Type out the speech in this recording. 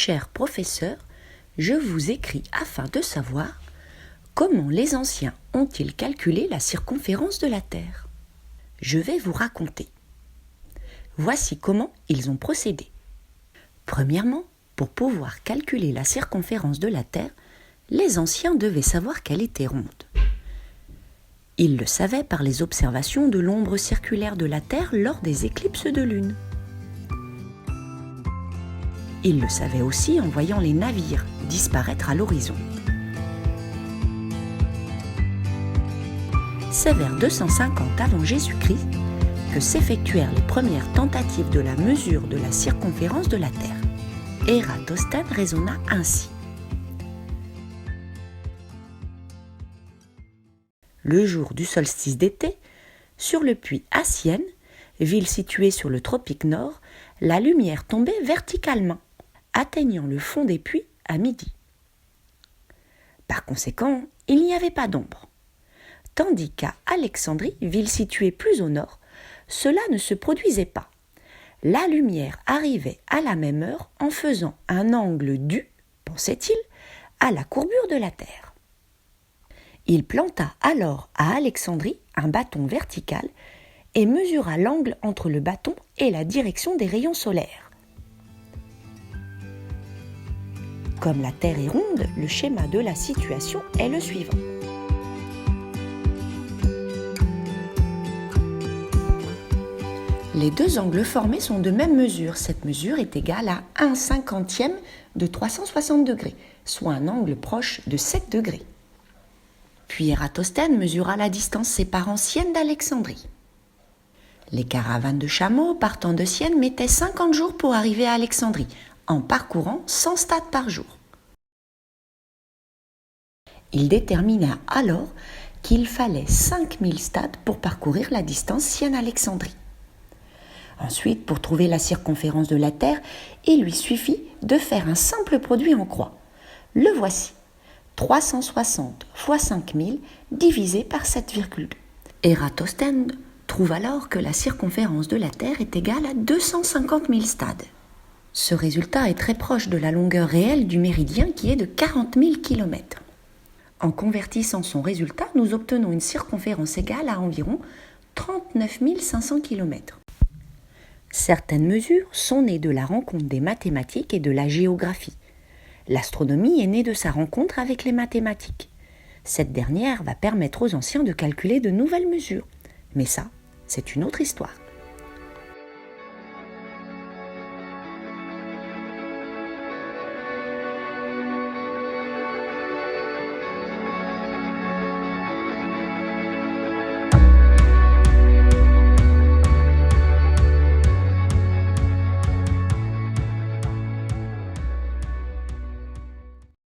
Cher professeur, je vous écris afin de savoir comment les anciens ont-ils calculé la circonférence de la Terre. Je vais vous raconter. Voici comment ils ont procédé. Premièrement, pour pouvoir calculer la circonférence de la Terre, les anciens devaient savoir qu'elle était ronde. Ils le savaient par les observations de l'ombre circulaire de la Terre lors des éclipses de lune. Ils le savaient aussi en voyant les navires disparaître à l'horizon. C'est vers 250 avant Jésus-Christ que s'effectuèrent les premières tentatives de la mesure de la circonférence de la Terre. Ératosthène raisonna ainsi. Le jour du solstice d'été, sur le puits Hassienne, ville située sur le tropique nord, la lumière tombait verticalement, atteignant le fond des puits à midi. Par conséquent, il n'y avait pas d'ombre. Tandis qu'à Alexandrie, ville située plus au nord, cela ne se produisait pas. La lumière arrivait à la même heure en faisant un angle dû, pensait-il, à la courbure de la Terre. Il planta alors à Alexandrie un bâton vertical et mesura l'angle entre le bâton et la direction des rayons solaires. Comme la Terre est ronde, le schéma de la situation est le suivant. Les deux angles formés sont de même mesure. Cette mesure est égale à 1/50 de 360 degrés, soit un angle proche de 7 degrés. Puis Ératosthène mesura la distance séparant Sienne d'Alexandrie. Les caravanes de chameaux partant de Sienne mettaient 50 jours pour arriver à Alexandrie, en parcourant 100 stades par jour. Il détermina alors qu'il fallait 5000 stades pour parcourir la distance Sienne-Alexandrie. Ensuite, pour trouver la circonférence de la Terre, il lui suffit de faire un simple produit en croix. Le voici. 360 fois 5000 divisé par 7,2. Ératosthène trouve alors que la circonférence de la Terre est égale à 250 000 stades. Ce résultat est très proche de la longueur réelle du méridien qui est de 40 000 km. En convertissant son résultat, nous obtenons une circonférence égale à environ 39 500 km. Certaines mesures sont nées de la rencontre des mathématiques et de la géographie. L'astronomie est née de sa rencontre avec les mathématiques. Cette dernière va permettre aux anciens de calculer de nouvelles mesures. Mais ça, c'est une autre histoire.